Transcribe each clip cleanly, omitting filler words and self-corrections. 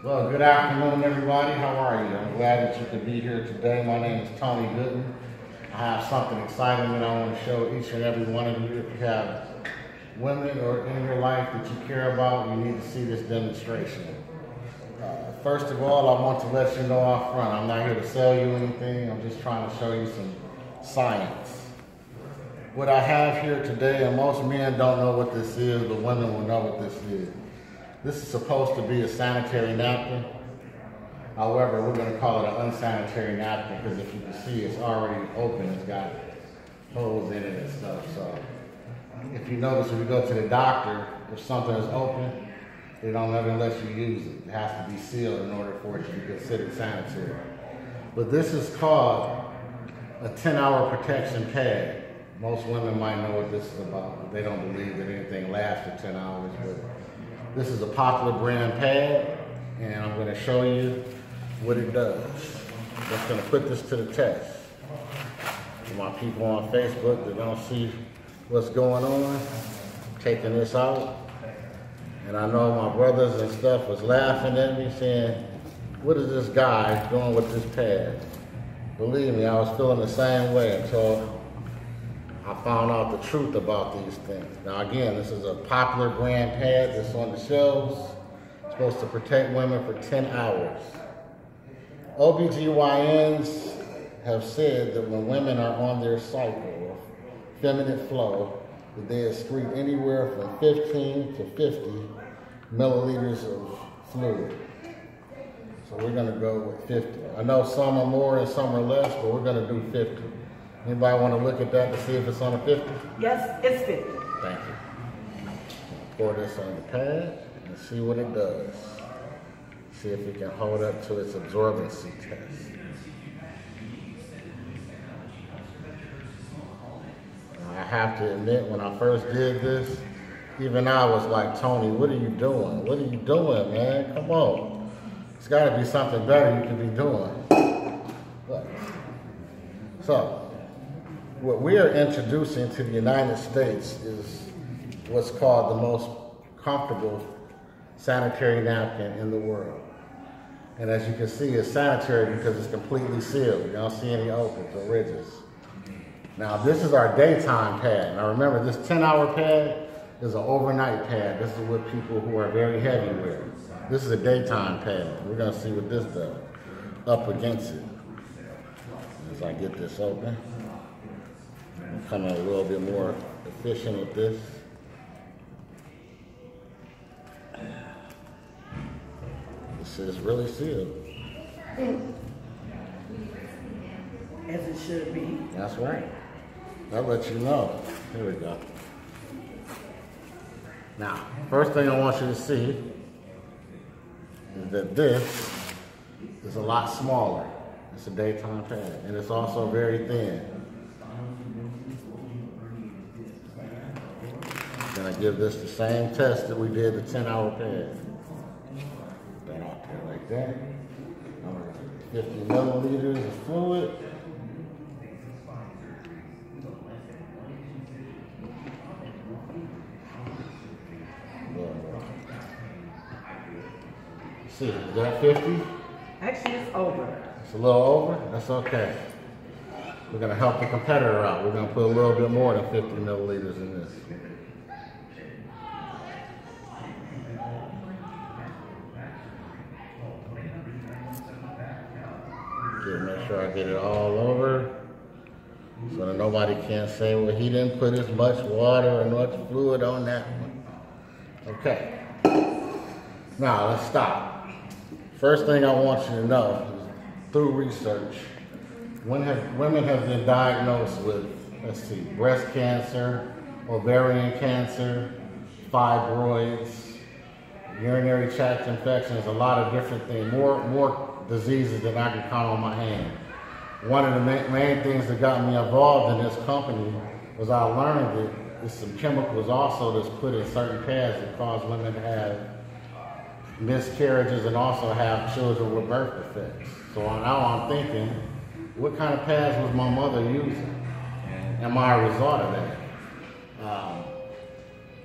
Well, good afternoon, everybody. How are you? I'm glad that you could be here today. My name is Tony Gooden. I have something exciting that I want to show each and every one of you. If you have women or in your life that you care about, you need to see this demonstration. First of all, I want to let you know up front, I'm not here to sell you anything. I'm just trying to show you some science. What I have here today, and most men don't know what this is, but women will know what this is. This is supposed to be a sanitary napkin. However, we're going to call it an unsanitary napkin because if you can see, it's already open. It's got holes in it and stuff. So if you notice, when you go to the doctor, if something is open, they don't ever let you use it. It has to be sealed in order for it to be considered sanitary. But this is called a 10-hour protection pad. Most women might know what this is about, but they don't believe that anything lasts for 10 hours. But this is a popular brand pad, and I'm going to show you what it does. I'm just going to put this to the test. For my people on Facebook that don't see what's going on, I'm taking this out. And I know my brothers and stuff was laughing at me saying, what is this guy doing with this pad? Believe me, I was feeling the same way until I found out the truth about these things. Now again, this is a popular brand pad that's on the shelves. It's supposed to protect women for 10 hours. OBGYNs have said that when women are on their cycle, feminine flow, that they excrete anywhere from 15 to 50 milliliters of fluid. So we're gonna go with 50. I know some are more and some are less, but we're gonna do 50. Anybody want to look at that to see if it's on a 50? Yes, it's 50. Thank you. Pour this on the pad and see what it does. See if it can hold up to its absorbency test. Now, I have to admit, when I first did this, even I was like, Tony, what are you doing? What are you doing, man? Come on. It's got to be something better you can be doing. But, so, what we are introducing to the United States is what's called the most comfortable sanitary napkin in the world. And as you can see, it's sanitary because it's completely sealed. You don't see any opens or ridges. Now, this is our daytime pad. Now remember, this 10-hour pad is an overnight pad. This is what people who are very heavy wear. This is a daytime pad. We're gonna see what this does up against it. As I get this open. Becoming a little bit more efficient with this. This is really sealed. As it should be. That's right. I'll let you know. Here we go. Now, first thing I want you to see is that this is a lot smaller. It's a daytime pad, and it's also very thin. Gonna give this the same test that we did the 10-hour pad. Put that out there like that. 50 milliliters of fluid. See, is that 50? Actually, it's over. It's a little over? That's okay. We're gonna help the competitor out. We're gonna put a little bit more than 50 milliliters in this. Make sure I get it all over so that nobody can say, well, he didn't put as much water or much fluid on that one. Okay. Now, let's stop. First thing I want you to know is through research, women have been diagnosed with, let's see, breast cancer, ovarian cancer, fibroids, urinary tract infections, a lot of different things, more diseases that I can count on my hand. One of the main things that got me involved in this company was I learned that there's some chemicals also that's put in certain pads that cause women to have miscarriages and also have children with birth defects. So now I'm thinking, what kind of pads was my mother using? Am I a result of that?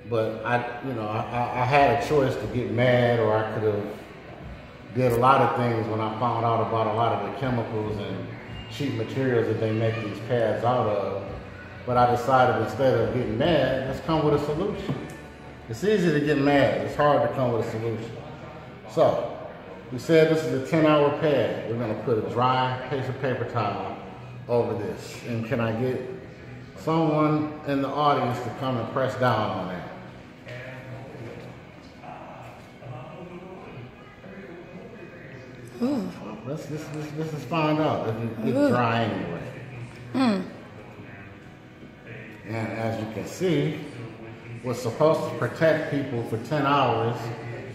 But I had a choice to get mad, or I could have did a lot of things when I found out about a lot of the chemicals and cheap materials that they make these pads out of. But I decided instead of getting mad, let's come with a solution. It's easy to get mad. It's hard to come with a solution. So, we said this is a 10-hour pad. We're going to put a dry piece of paper towel over this. And can I get someone in the audience to come and press down on that? Ooh. Let's just find out if it's dry anyway. And as you can see, what's supposed to protect people for 10 hours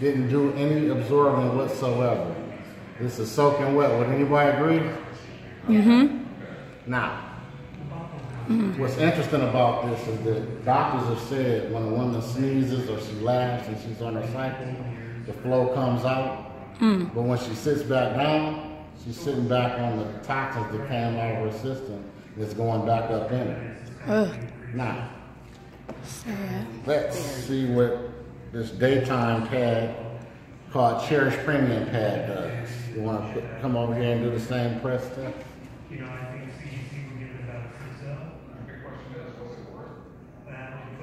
didn't do any absorbing whatsoever. This is soaking wet. Would anybody agree? Mm-hmm. Now, what's interesting about this is that doctors have said when a woman sneezes or she laughs and she's on her cycle, the flow comes out. But when she sits back down, she's sitting back on the toxins that came out of her system that's going back up in her. Now, let's see what this daytime pad called Cherish Premium Pad does. You want to come over here and do the same press test?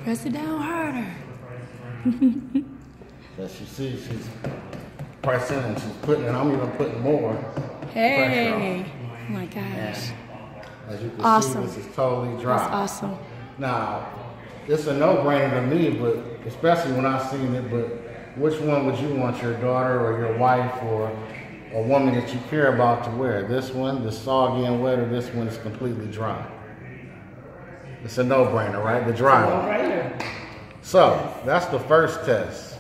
Press it down harder. As you see, she's pressing and she's putting, and I'm even putting more pressure on. Oh my gosh. As you can see, this is totally dry. That's awesome. Now, it's a no-brainer to me, but especially when I've seen it, but which one would you want your daughter or your wife or a woman that you care about to wear? This one, the soggy and wet, or this one is completely dry? It's a no-brainer, right? The dry one. So, that's the first test.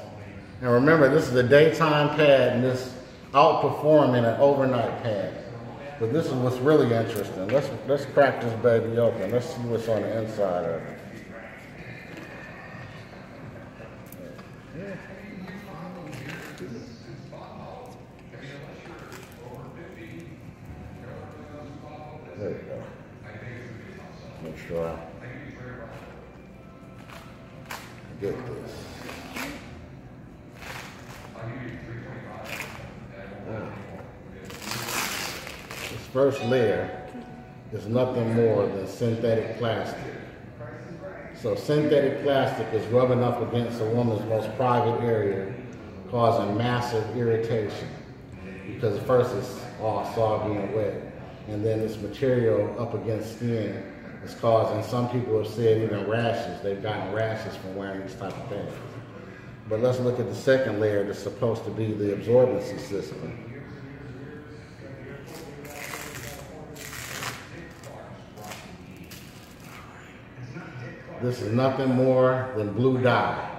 And remember, this is a daytime pad, and this outperforming an overnight pad. But this is what's really interesting. Let's crack this baby open. Let's see what's on the inside of it. There you go. Make sure I get this. This first layer is nothing more than synthetic plastic. So synthetic plastic is rubbing up against a woman's most private area, causing massive irritation. Because first it's all soggy and wet, and then this material up against skin is causing, some people have said, even rashes. They've gotten rashes from wearing these type of pads. But let's look at the second layer that's supposed to be the absorbency system. This is nothing more than blue dye.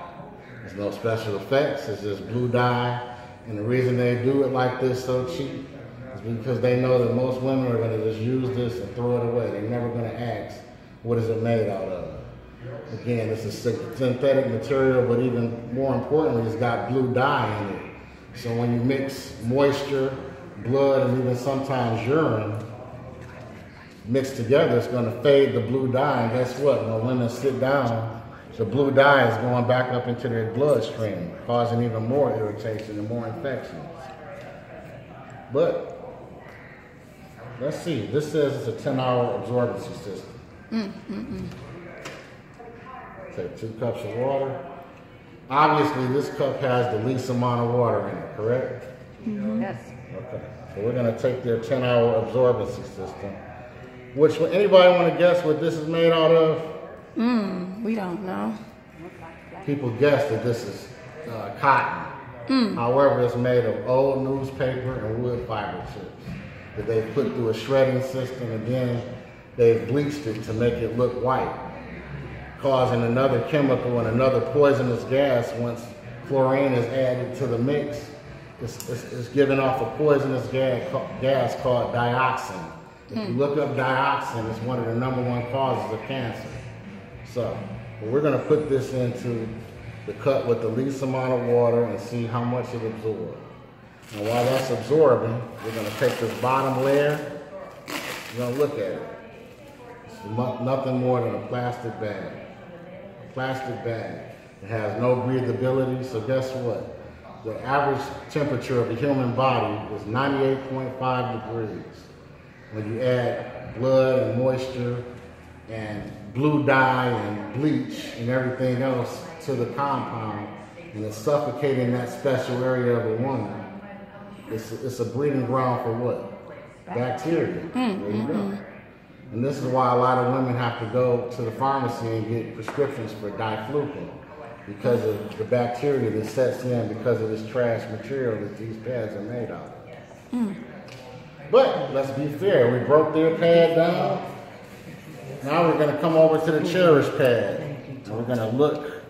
There's no special effects, it's just blue dye. And the reason they do it like this so cheap is because they know that most women are going to just use this and throw it away. They're never going to ask, what is it made out of? Again, this is synthetic material, but even more importantly, it's got blue dye in it. So when you mix moisture, blood, and even sometimes urine mixed together, it's going to fade the blue dye. And guess what? When women sit down, the blue dye is going back up into their bloodstream, causing even more irritation and more infections. But let's see. This says it's a 10-hour absorbency system. Take 2 cups of water. Obviously, this cup has the least amount of water in it, correct? Yes. Okay. So we're going to take their 10-hour absorbency system. Which, anybody want to guess what this is made out of? We don't know. People guess that this is cotton. However, it's made of old newspaper and wood fiber chips that they've put through a shredding system, and then they've bleached it to make it look white, causing another chemical and another poisonous gas. Once chlorine is added to the mix, it's giving off a poisonous gas called dioxin. If you look up dioxin, it's one of the #1 causes of cancer. So, we're going to put this into the cup with the least amount of water and see how much it absorbs. And while that's absorbing, we're going to take this bottom layer, we're going to look at it. It's nothing more than a plastic bag. A plastic bag. It has no breathability, so guess what? the average temperature of the human body is 98.5 degrees. When you add blood and moisture and blue dye and bleach and everything else to the compound, and it's suffocating that special area of a woman, it's a breeding ground for what? Bacteria. There you go. And this is why a lot of women have to go to the pharmacy and get prescriptions for diflucan, because of the bacteria that sets in because of this trash material that these pads are made out of. But let's be fair, we broke their pad down. Now we're going to come over to the Cherish pad, and we're going to look,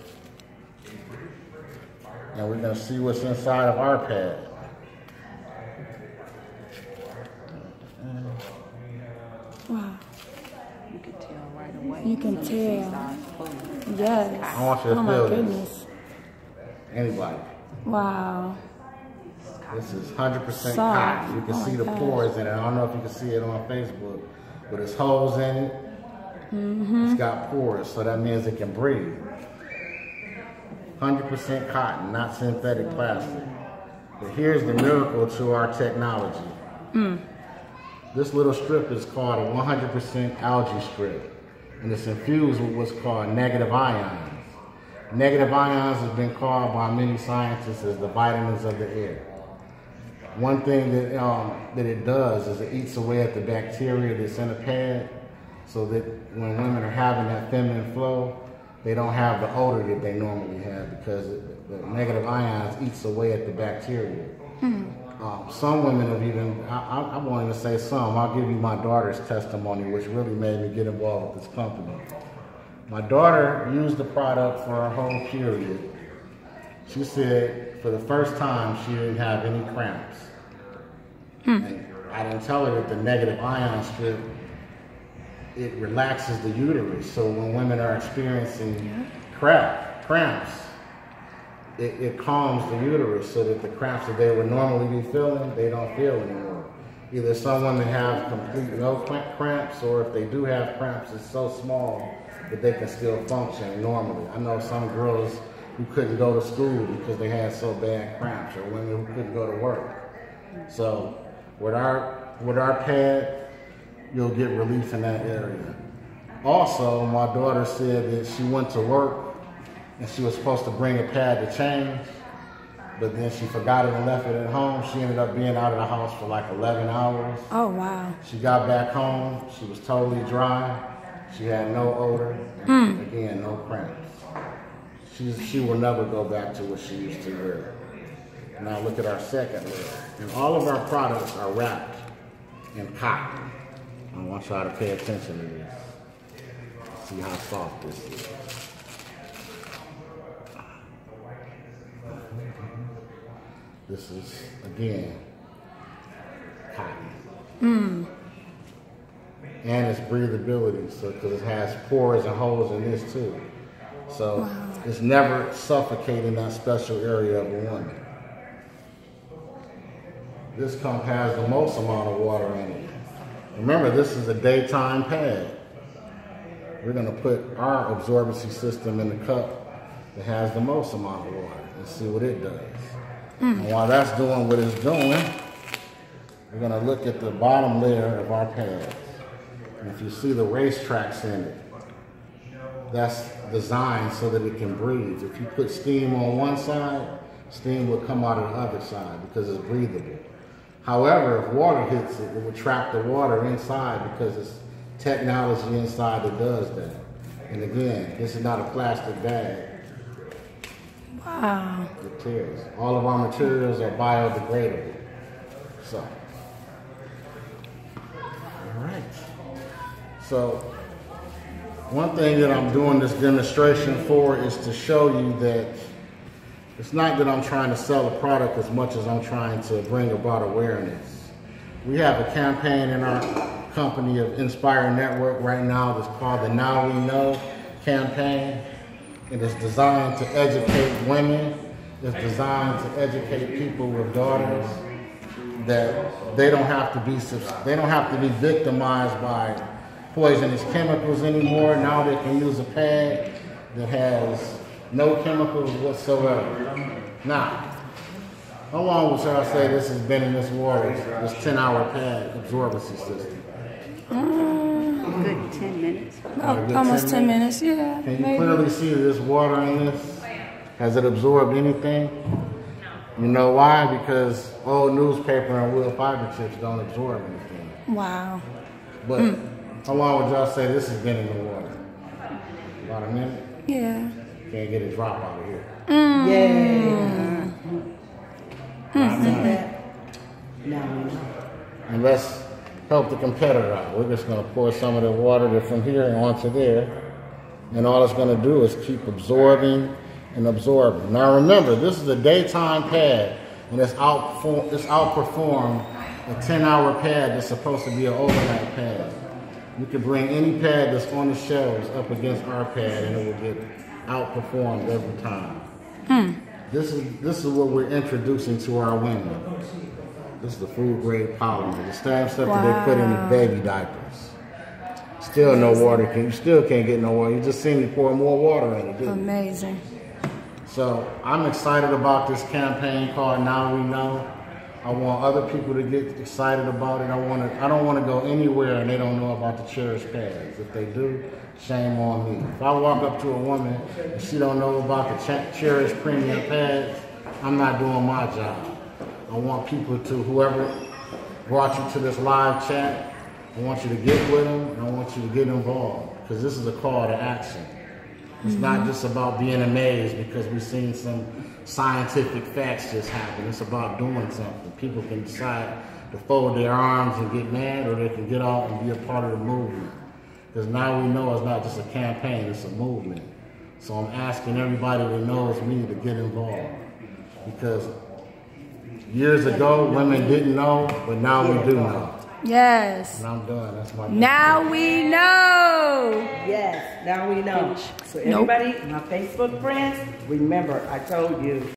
and we're going to see what's inside of our pad. Wow. You can tell right away. You can tell. Yes. I want you to Oh my feel goodness. this. Anybody. Wow. This is 100% Soft. cotton. You can Oh see my the gosh. pores in it. I don't know if you can see it on Facebook, but there's holes in it. It's got pores, so that means it can breathe. 100% cotton, not synthetic plastic. But here's the miracle to our technology. This little strip is called a 100% algae strip, and it's infused with what's called negative ions. Negative ions have been called by many scientists as the vitamins of the air. One thing that it does is it eats away at the bacteria that's in the pad, so that when women are having that feminine flow, they don't have the odor that they normally have, because the negative ions eats away at the bacteria. Some women have even, I won't even say some, I'll give you my daughter's testimony, which really made me get involved with this company. My daughter used the product for her whole period. She said for the first time she didn't have any cramps. And I didn't tell her that the negative ion strip, it relaxes the uterus. So when women are experiencing cramps, it calms the uterus, so that the cramps that they would normally be feeling, they don't feel anymore. Either some women have complete no cramps, or if they do have cramps, it's so small that they can still function normally. I know some girls who couldn't go to school because they had so bad cramps, or women who couldn't go to work. So with our pad, you'll get relief in that area. Also, my daughter said that she went to work and she was supposed to bring a pad to change, but then she forgot it and left it at home. She ended up being out of the house for like 11 hours. Oh, wow. She got back home, she was totally dry. She had no odor, and again, no cramps. She will never go back to what she used to wear. Now look at our second layer. And all of our products are wrapped in cotton. I want y'all to pay attention to this. See how soft this is. This is, again, cotton. And its breathability, so because it has pores and holes in this too. So it's never suffocating that special area of a woman. This pump has the most amount of water in it. Remember, this is a daytime pad. We're going to put our absorbency system in the cup that has the most amount of water and see what it does. And while that's doing what it's doing, we're going to look at the bottom layer of our pad. And if you see the racetracks in it, that's designed so that it can breathe. If you put steam on one side, steam will come out of the other side because it's breathable. However, if water hits it, it will trap the water inside because it's technology inside that does that. And again, this is not a plastic bag. Wow. It tears. All of our materials are biodegradable. So, all right. So, one thing that I'm doing this demonstration for is to show you that it's not that I'm trying to sell a product as much as I'm trying to bring about awareness. We have a campaign in our company of Inspire Network right now that's called the Now We Know campaign. It is designed to educate women. It's designed to educate people with daughters that they don't have to be victimized by poisonous chemicals anymore. Now they can use a pad that has no chemicals whatsoever. Now, How long would y'all say this has been in this water, this 10-hour pad absorbency system? Good 10 minutes. Almost 10 minutes, yeah. Can you clearly see this water in this? Has it absorbed anything? You know why? Because old newspaper and wood fiber chips don't absorb anything. Wow. But how long would y'all say this has been in the water? About a minute? Yeah. Can't get a drop out of here. Yeah. Now we know. And let's help the competitor out. We're just going to pour some of the water from here onto there. And all it's going to do is keep absorbing and absorbing. Now remember, this is a daytime pad, and it's outperformed a 10-hour pad that's supposed to be an overnight pad. You can bring any pad that's on the shelves up against our pad, and it will get outperformed every time. This is what we're introducing to our women. This is the food grade polymer, the same stuff that they put in the baby diapers. Still no water, you still can't get no water. You just seen me pour more water in it, didn't you? Amazing. So I'm excited about this campaign called Now We Know. I want other people to get excited about it. I don't want to go anywhere and they don't know about the Cherish pads. If they do, shame on me. If I walk up to a woman and she don't know about the Cherish premium pads, I'm not doing my job. I want people to, whoever brought you to this live chat, I want you to get with them and I want you to get involved, because this is a call to action. It's not just about being amazed because we've seen some scientific facts just happen. It's about doing something. People can decide to fold their arms and get mad, or they can get out and be a part of the movement. Because now we know it's not just a campaign, it's a movement. So I'm asking everybody that knows me to get involved. Because years ago, women didn't know, but now we do know. Yes. And I'm done. That's my Now we know. Yes, now we know. So everybody, my Facebook friends, remember I told you.